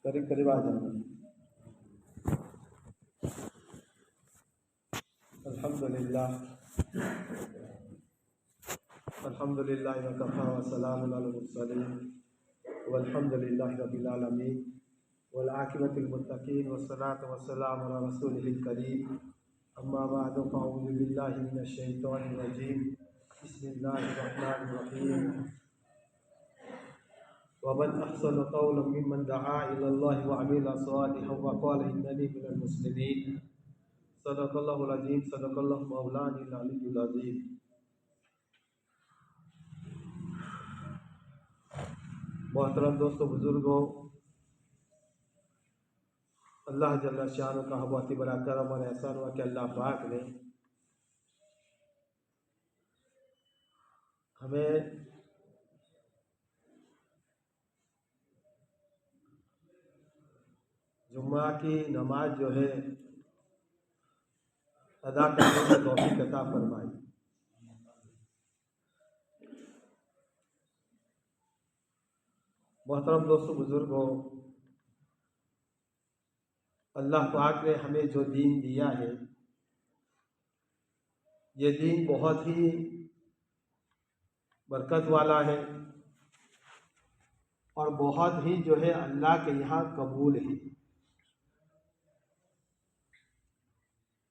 करीब करीब आ जाएंगे। अल्हम्दुलिल्लाह अल्हम्दुलिल्लाह व कफ़ा व सलामुन अलल मुरसलीन वल्हम्दुलिल्लाहि रब्बिल आलमीन वल आक़िबतुल मुत्तक़ीन वस्सलातु वस्सलामु अला रसूलिहिल करीम अम्मा बअद फ़अऊज़ु बिल्लाहि मिनश शैतानिर रजीम बिस्मिल्लाहिर रहमानिर रहीम वमन अहसनु क़ौलन मिम्मन दआ इलल्लाहि व अमिला सालिहन व क़ाला इन्ननी मिनल मुस्लिमीन सदक़ल्लाहुल अज़ीम सदक़ल्लाहु मौलानिल अलीयुल अज़ीम। मोहतरम दोस्तों, बुजुर्गों, अल्लाह जल्ल शान का बहुत ही बड़ा करम और एहसान हुआ कि अल्लाह पाक ने हमें जुम्मा की नमाज जो है अदा करने की तौफीक अता फरमाई। मोहतरम दोस्तों, बुजुर्गों, अल्लाह पाक ने हमें जो दीन दिया है, ये दीन बहुत ही बरकत वाला है और बहुत ही जो है अल्लाह के यहाँ कबूल है।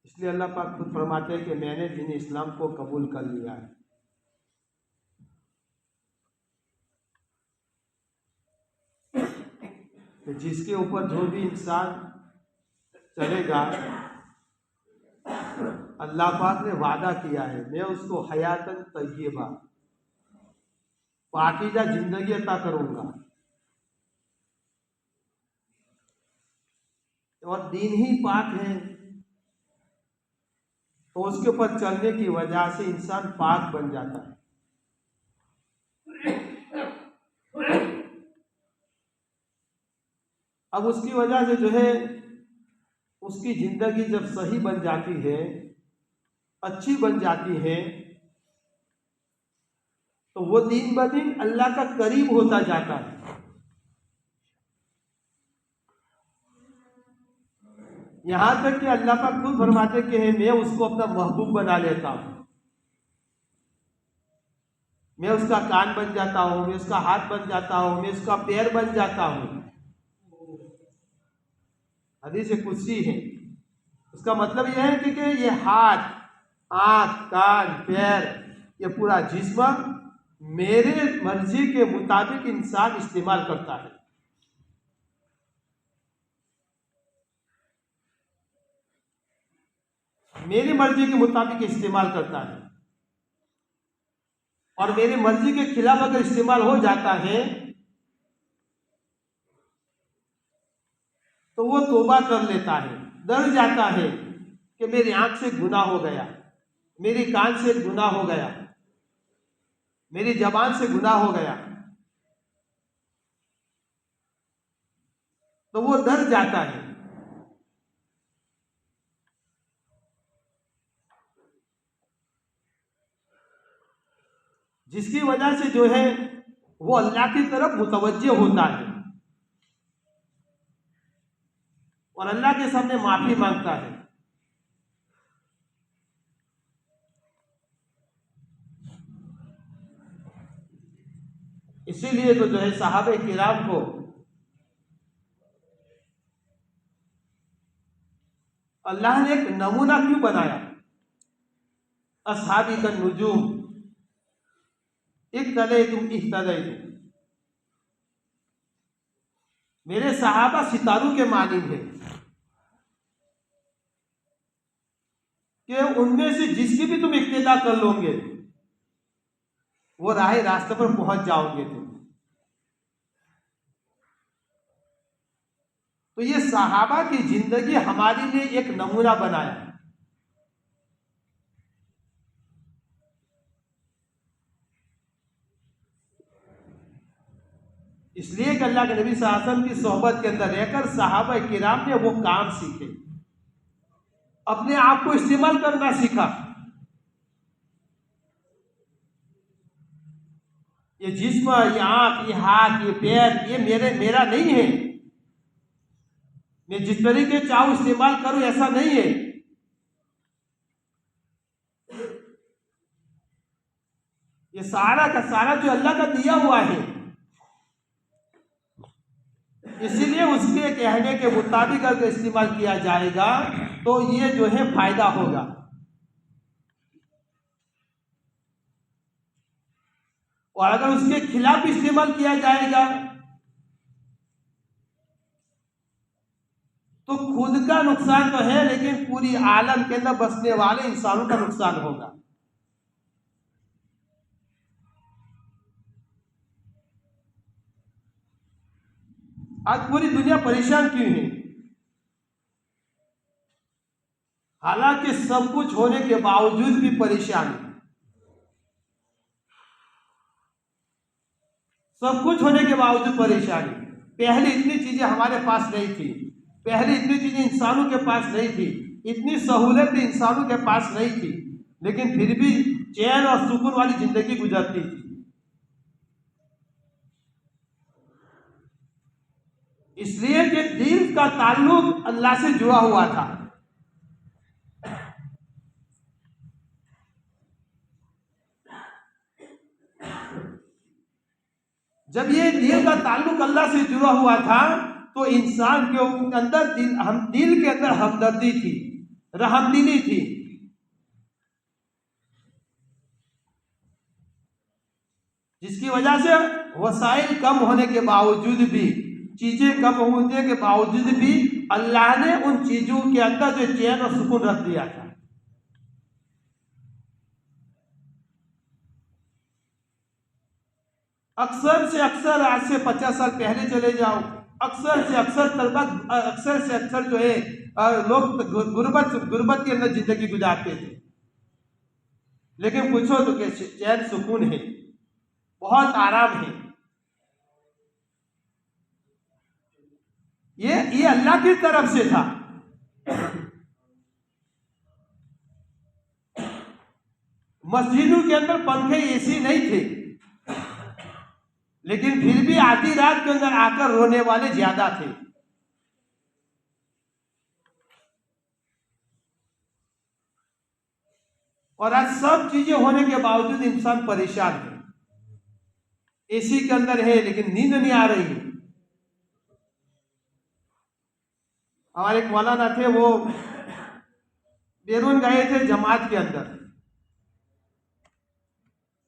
इसलिए अल्लाह पाक खुद फरमाते हैं कि मैंने दीन इस्लाम को कबूल कर लिया है। तो जिसके ऊपर जो भी इंसान चलेगा, अल्लाह पाक ने वादा किया है मैं उसको हयातन तय्यबा, पाकीज़ा जिंदगी अता करूंगा। और दीन ही पाक है, तो उसके ऊपर चलने की वजह से इंसान पाक बन जाता है। अब उसकी वजह से जो है उसकी जिंदगी जब सही बन जाती है, अच्छी बन जाती है, तो वो दिन ब दिन अल्लाह का करीब होता जाता है। यहां तक कि अल्लाह पाक खुद फरमाते कि मैं उसको अपना महबूब बना लेता हूं, मैं उसका कान बन जाता हूं, मैं उसका हाथ बन जाता हूं, मैं उसका पैर बन जाता हूं। हदीस कुदसी है। उसका मतलब यह है कि ये हाथ, आंख, कान, पैर, ये पूरा जिस्म मेरे मर्जी के मुताबिक इंसान इस्तेमाल करता है। मेरी मर्जी के मुताबिक इस्तेमाल करता है, और मेरी मर्जी के खिलाफ अगर इस्तेमाल हो जाता है तो वो तौबा कर लेता है, डर जाता है कि मेरी आंख से गुनाह हो गया, मेरी कान से गुनाह हो गया, मेरी जबान से गुनाह हो गया, तो वो डर जाता है। जिसकी वजह से जो है वो अल्लाह की तरफ मुतवज्जे होता है और अल्लाह के सामने माफी मांगता है। इसीलिए तो जो है सहाबे किराम को अल्लाह ने एक नमूना क्यों बनाया? अस्हाबी का नुजूम इख्तलैतुम इख्तलैतुम, मेरे सहाबा सितारों के मानिंद है कि उनमें से जिसकी भी तुम इक्तिदा कर लोगे वो राह रास्ते पर पहुंच जाओगे तुम। तो ये सहाबा की जिंदगी हमारे लिए एक नमूना बनाया। इसलिए कि अल्लाह के नबी सल्लल्लाहु अलैहि वसल्लम की सोहबत के अंदर रहकर सहाबा किराम ने वो काम सीखे, अपने आप को इस्तेमाल करना सीखा। ये जिस्म, ये आंख, ये हाथ, ये पैर, ये मेरा नहीं है, मैं जिस तरीके चाहूं इस्तेमाल करूं ऐसा नहीं है। ये सारा का सारा जो अल्लाह का दिया हुआ है, इसीलिए उसके कहने के मुताबिक अगर इस्तेमाल किया जाएगा तो ये जो है फायदा होगा। और अगर उसके खिलाफ इस्तेमाल किया जाएगा तो खुद का नुकसान तो है, लेकिन पूरी आलम के अंदर बसने वाले इंसानों का नुकसान होगा। आज पूरी दुनिया परेशान क्यों है? हालांकि सब कुछ होने के बावजूद भी परेशान है। सब कुछ होने के बावजूद परेशानी। पहले इतनी चीजें हमारे पास नहीं थी, पहले इतनी चीजें इंसानों के पास नहीं थी, इतनी सहूलत इंसानों के पास नहीं थी, लेकिन फिर भी चैन और सुकून वाली जिंदगी गुजरती थी। इसलिए कि दिल का ताल्लुक अल्लाह से जुड़ा हुआ था। जब ये दिल का ताल्लुक अल्लाह से जुड़ा हुआ था तो इंसान के अंदर दिल के अंदर हमदर्दी थी, रहमदिली थी। जिसकी वजह से वसाइल कम होने के बावजूद भी, चीजें कम होने के बावजूद भी अल्लाह ने उन चीजों के अंदर जो चैन और सुकून रख दिया था। अक्सर से अक्सर आज से 50 साल पहले चले जाओ, अक्सर से अक्सर तलबा, अक्सर से अक्सर जो है लोग गुर्बत के अंदर जिंदगी गुजारते थे। लेकिन पूछो तो कैसे चैन सुकून है, बहुत आराम है। ये अल्लाह की तरफ से था। मस्जिदों के अंदर पंखे एसी नहीं थे, लेकिन फिर भी आधी रात के अंदर आकर रोने वाले ज्यादा थे। और आज सब चीजें होने के बावजूद इंसान परेशान है। एसी के अंदर है लेकिन नींद नहीं आ रही। हमारे एक मौलाना थे, वो बैरून गए थे जमात के अंदर।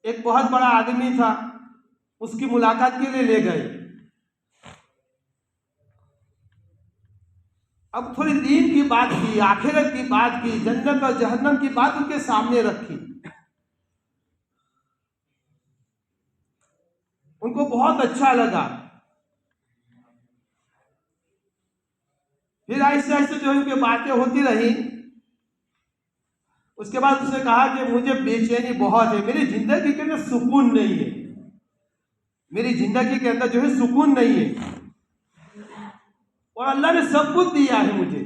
एक बहुत बड़ा आदमी था, उसकी मुलाकात के लिए ले गए। अब थोड़ी दीन की बात की, आखिरत की बात की, जन्नत और जहन्नम की बात उनके सामने रखी। उनको बहुत अच्छा लगा। फिर आहिस्ते आहिस्ते जो उनकी बातें होती रही। उसके बाद उसने कहा कि मुझे बेचैनी बहुत है, मेरी जिंदगी के अंदर सुकून नहीं है, मेरी जिंदगी के अंदर जो है सुकून नहीं है। और अल्लाह ने सब कुछ दिया है मुझे।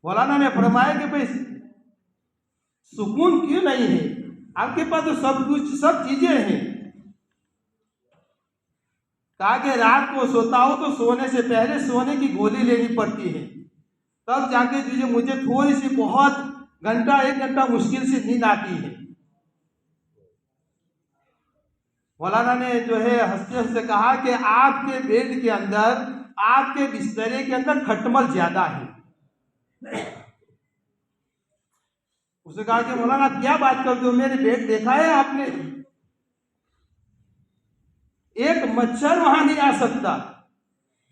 मौलाना ने फरमाया कि भाई सुकून क्यों नहीं है, आपके पास तो सब कुछ, सब चीजें हैं। कहा कि रात को सोता हूं तो सोने से पहले सोने की गोली लेनी पड़ती है, तब जाके जो मुझे थोड़ी सी, बहुत घंटा 1 घंटा मुश्किल से नींद आती है। मौलाना ने जो है हंसते हंसते कहा कि आपके बेड के अंदर, आपके बिस्तरे के अंदर खटमल ज्यादा है। उसने कहा कि मौलाना क्या बात करते हो, मेरे बेड देखा है आपने? एक मच्छर वहां नहीं आ सकता,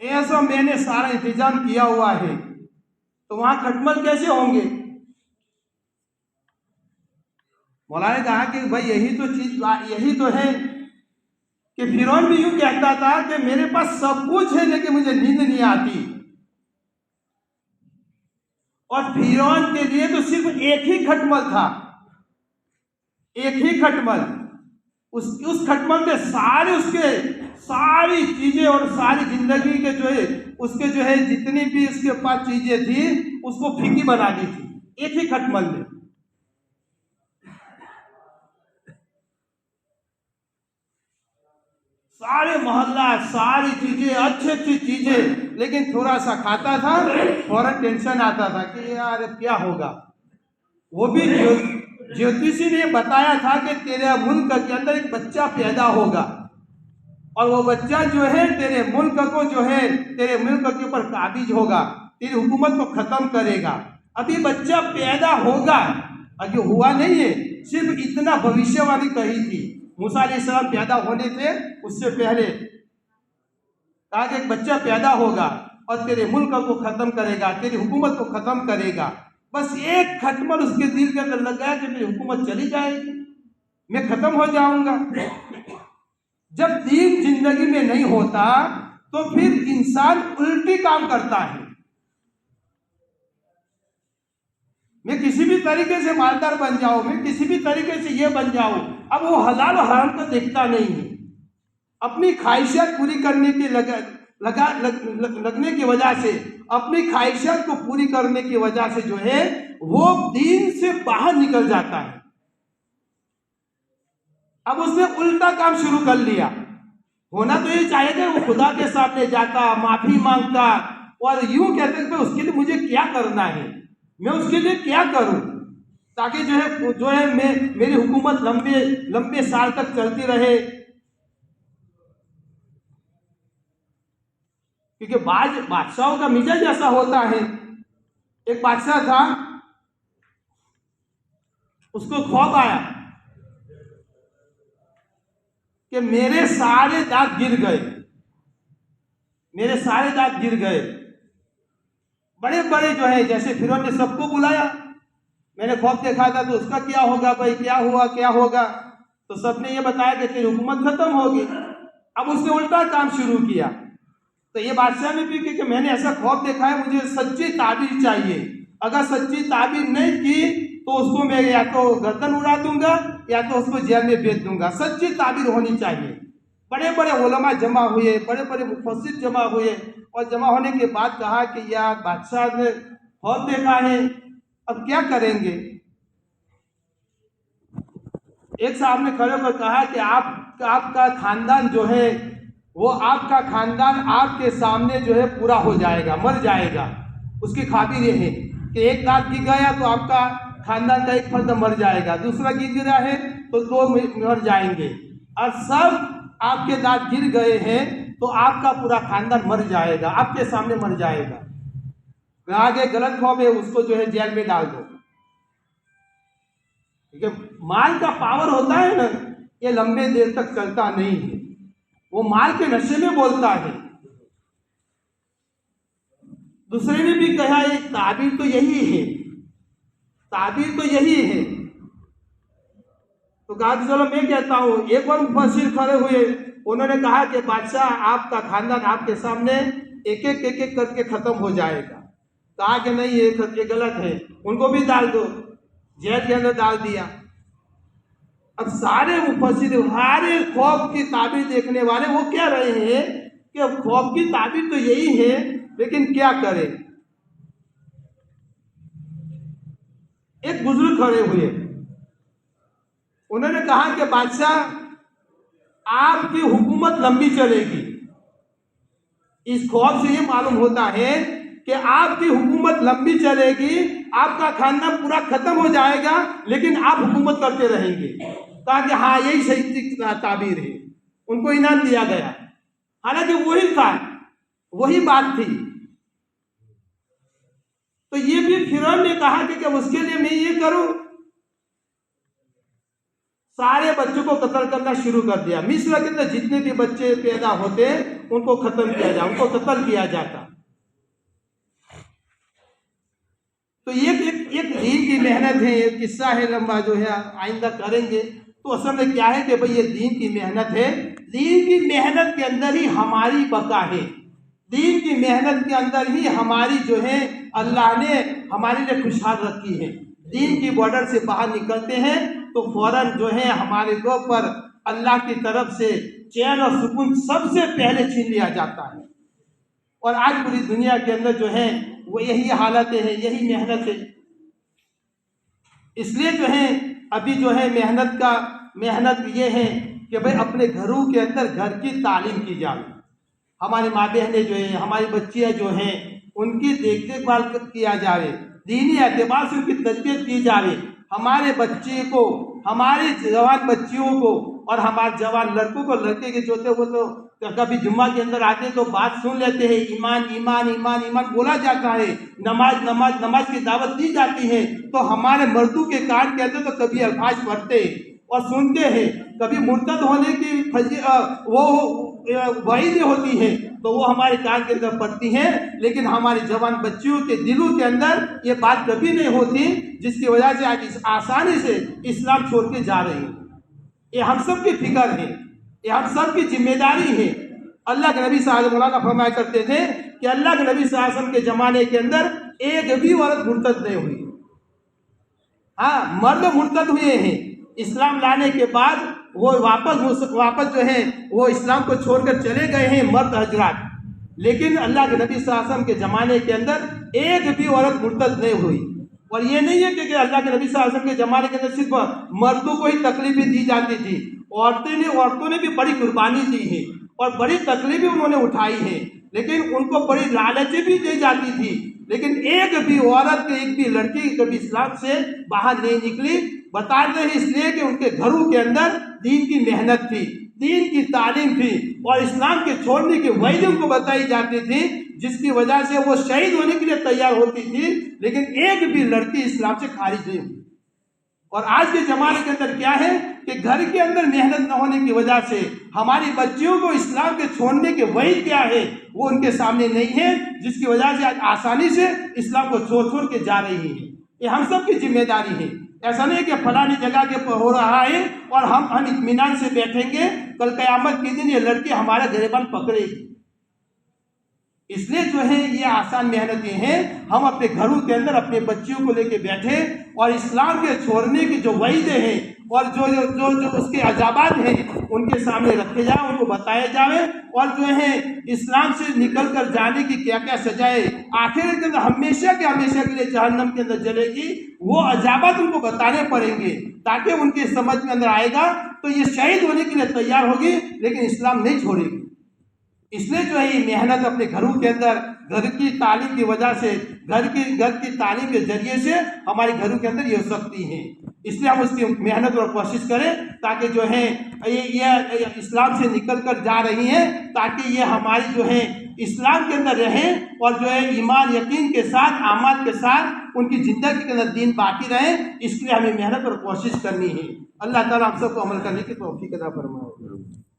ऐसा मैंने सारा इंतजाम किया हुआ है, तो वहां खटमल कैसे होंगे? मौलाना ने कहा कि भाई यही तो चीज, यही तो है कि फिरौन भी यूं कहता था कि मेरे पास सब कुछ है लेकिन मुझे नींद नहीं आती। और फिरौन के लिए तो सिर्फ एक ही खटमल था, एक ही खटमल। उस खटमल में सारे उसके सारी चीजें और सारी जिंदगी के जो है, उसके जो है जितनी भी उसके पास चीजें थी उसको फीकी बना दी थी एक ही खटमल में। सारे मोहल्ला, सारी चीजें, अच्छी अच्छी चीजें, लेकिन थोड़ा सा खाता था, फौरन टेंशन आता था कि यार क्या होगा। वो भी ज्योतिषी ने बताया था कि तेरे मुल्क के अंदर एक बच्चा पैदा होगा और वो बच्चा जो है तेरे मुल्क को जो है तेरे मुल्क के ऊपर काबिज होगा, तेरी हुकूमत को खत्म करेगा। अभी बच्चा पैदा होगा, अभी हुआ नहीं है, सिर्फ इतना भविष्यवाणी कही थी। मूसा अलैहिस्सलाम पैदा होने थे उससे पहले कहा कि एक बच्चा पैदा होगा और तेरे मुल्क को खत्म करेगा, तेरी हुकूमत को खत्म करेगा। बस एक खटमल उसके दिल के अंदर लग गया कि मेरी हुकूमत चली जाएगी, मैं खत्म हो जाऊंगा। जब दीन जिंदगी में नहीं होता तो फिर इंसान उल्टी काम करता है। मैं किसी भी तरीके से मालदार बन जाऊं, मैं किसी भी तरीके से ये बन जाऊं, अब वो हलाल और हराम को देखता नहीं है। अपनी ख्वाहिशात पूरी करने की लगने की वजह से, अपनी ख्वाहिशात को पूरी करने की वजह से जो है वो दीन से बाहर निकल जाता है। अब उसने उल्टा काम शुरू कर लिया। होना तो ये चाहिए कि वो खुदा के सामने जाता, माफी मांगता और यूं कहते कि उसके लिए मुझे क्या करना है, मैं उसके लिए क्या करूं ताकि जो है मेरी हुकूमत लंबे साल तक चलती रहे। क्योंकि बादशाहों का मिजाज ऐसा होता है। एक बादशाह था, उसको ख्वाब आया कि मेरे सारे दांत गिर गए, मेरे सारे दांत गिर गए, बड़े बड़े जो है, जैसे फिरौन ने सबको बुलाया, मैंने ख्वाब देखा था तो उसका क्या होगा भाई, क्या हुआ क्या होगा, तो सबने ये बताया कि तेरी हुकूमत खत्म होगी। अब उसने उल्टा काम शुरू किया। तो ये बादशाह ने भी कि मैंने ऐसा ख्वाब देखा है, मुझे सच्ची ताबीर चाहिए, अगर सच्ची ताबीर नहीं की तो उसको मैं या तो गर्दन उड़ा दूंगा या तो उसको जेल में भेज दूंगा, सच्ची ताबीर होनी चाहिए। बड़े बड़े उलमा जमा हुए, बड़े बड़े मुफस्सिर जमा हुए और जमा होने के बाद कहा कि यार बादशाह ने ख्वाब देखा है, अब क्या करेंगे। एक साहब ने खड़े होकर कहा कि आपका खानदान जो है वो आपका खानदान आपके सामने जो है पूरा हो जाएगा, मर जाएगा। उसकी खातिर ये है कि एक दांत गिर गया तो आपका खानदान का एक फर्द मर जाएगा, दूसरा गिरा है तो दो मर जाएंगे, और सब आपके दांत गिर गए हैं तो आपका पूरा खानदान मर जाएगा, आपके सामने मर जाएगा। आगे गलत ख्वाब है, उसको जो है जेल में डाल दो। क्योंकि माल का पावर होता है ना, ये लंबे देर तक चलता नहीं है, वो माल के नशे में बोलता है। दूसरे ने भी कहा ये ताबीर तो यही है, ताबीर तो यही है। तो कहा चलो मैं कहता हूं। एक और मुफस्सिर खड़े हुए, उन्होंने कहा कि बादशाह आपका खानदान आपके सामने एक एक करके खत्म हो जाएगा। कहा कि नहीं ये गलत है, उनको भी डाल दो, जेल के अंदर डाल दिया। अब सारे मुफस्सिर, सारे ख्वाब की ताबीर देखने वाले वो क्या रहे हैं कि अब ख्वाब की ताबीर तो यही है, लेकिन क्या करें। एक बुजुर्ग खड़े हुए, उन्होंने कहा कि बादशाह आपकी हुकूमत लंबी चलेगी। इस ख्वाब से ये मालूम होता है कि आपकी हुकूमत लंबी चलेगी, आपका खानदान पूरा खत्म हो जाएगा, लेकिन आप हुकूमत करते रहेंगे। कहा कि हाँ यही सही ताबीर है। उनको इनाम दिया गया, हालांकि वही था, वही बात थी। तो ये भी फिरौन ने कहा कि उसके लिए मैं ये करूं, सारे बच्चों को कत्ल करना शुरू कर दिया। मिस्र के अंदर जितने भी बच्चे पैदा होते उनको खत्म किया जाता, उनको कत्ल किया जाता। तो ये एक दीन की मेहनत है, एक किस्सा है लंबा, जो है आइंदा करेंगे। तो असल में क्या है कि भाई ये दीन की मेहनत है, दीन की मेहनत के अंदर ही हमारी बका है, दीन की मेहनत के अंदर ही हमारी जो है अल्लाह ने हमारे लिए खुशहाल रखी है। दीन की बॉर्डर से बाहर निकलते हैं तो फौरन जो है हमारे ऊपर अल्लाह की तरफ से चैन और सुकून सबसे पहले छीन लिया जाता है। और आज पूरी दुनिया के अंदर जो है वो यही हालत है, यही मेहनत है। इसलिए जो है अभी जो है मेहनत ये है कि भाई अपने घरों के अंदर घर की तालीम की जाए। हमारी माँ बहनें जो हैं, हमारी बच्चियाँ जो हैं, उनकी देखभाल किया जाए, दीनी एतबार से उनकी तरबियत की जाए। हमारे बच्चे को, हमारे जवान बच्चियों को और हमारे जवान लड़कों को, लड़के के जो थे वो तो कभी जुम्मा के अंदर आते हैं तो बात सुन लेते हैं, ईमान ईमान ईमान ईमान बोला जाता है, नमाज नमाज नमाज की दावत दी जाती है। तो हमारे मर्दों के कान के अंदर तो कभी अल्फाज पढ़ते और सुनते हैं, कभी मुर्तद होने की वो वईद होती है तो वो हमारे कान के अंदर पड़ती है, लेकिन हमारे जवान बच्चियों के दिलों के अंदर ये बात कभी नहीं होती, जिसकी वजह से आज आसानी से इस्लाम छोड़ के जा रहे हैं। ये हम सब की फिक्र है, ये हम सब की जिम्मेदारी है। अल्लाह के नबी साहब मौलाना फरमाया करते थे कि अल्लाह के नबी साहब के ज़माने के अंदर एक भी औरत मुर्तद नहीं हुई। हाँ, मर्द मुर्तद हुए हैं, इस्लाम लाने के बाद वो वापस जो है वो इस्लाम को छोड़कर चले गए हैं मर्द हजरात, लेकिन अल्लाह के नबी सल्लल्लाहु अलैहि वसल्लम के ज़माने के अंदर एक भी औरत मुर्तद नहीं हुई। और ये नहीं है कि अल्लाह के नबी सल्लल्लाहु अलैहि वसल्लम के ज़माने के अंदर सिर्फ मर्दों को ही तकलीफें दी जाती थी, औरतों ने भी बड़ी कुर्बानी दी है और बड़ी तकलीफें उन्होंने उठाई है, लेकिन उनको बड़ी लालचें भी दी जाती थी। लेकिन एक भी औरत, एक भी लड़की कभी इस्लाम से बाहर नहीं निकली। बताते हैं इसलिए कि उनके घरों के अंदर दीन की मेहनत थी, दीन की तालीम थी और इस्लाम के छोड़ने की वजह उनको बताई जाती थी, जिसकी वजह से वो शहीद होने के लिए तैयार होती थी, लेकिन एक भी लड़की इस्लाम से खारिज नहीं हुई। और आज के ज़माने के अंदर क्या है कि घर के अंदर मेहनत न होने की वजह से हमारी बच्चियों को इस्लाम के छोड़ने के वही क्या है वो उनके सामने नहीं है, जिसकी वजह से आज आसानी से इस्लाम को छोड़ के जा रही है। ये हम सब की जिम्मेदारी है। ऐसा नहीं कि फलानी जगह के हो रहा है और हम इत्मीनान से बैठेंगे, कल क़यामत के दिन ये लड़की हमारा गिरबान पकड़ेगी। इसलिए जो है ये आसान मेहनतें हैं, हम अपने घरों के अंदर अपने बच्चियों को लेके बैठे और इस्लाम के छोड़ने की जो वईदें हैं और जो उसके अजाबात हैं उनके सामने रखे जाए, उनको बताया जाए और जो है इस्लाम से निकल कर जाने की क्या क्या सजाएं आखिर के अंदर हमेशा के लिए जहन्नम के अंदर जलेगी, वो अजाबात उनको बताने पड़ेंगे ताकि उनके समझ में अंदर आएगा तो ये शहीद होने के लिए तैयार होगी, लेकिन इस्लाम नहीं छोड़ेगी। इसलिए जो है ये मेहनत अपने घरों के अंदर घर की तालीम की वजह से, घर की तालीम के जरिए से हमारे घरों के अंदर ये हो सकती है। इसलिए हम उसकी मेहनत और कोशिश करें ताकि जो है ये इस्लाम से निकल कर जा रही हैं, ताकि ये हमारी जो है इस्लाम के अंदर रहें और जो है ईमान यकीन के साथ, आमाल के साथ उनकी ज़िंदगी के अंदर दीन बाकी रहे। इसलिए हमें मेहनत और कोशिश करनी है। अल्लाह ताला हम सबको अमल करने की तौफीक अता फरमाए।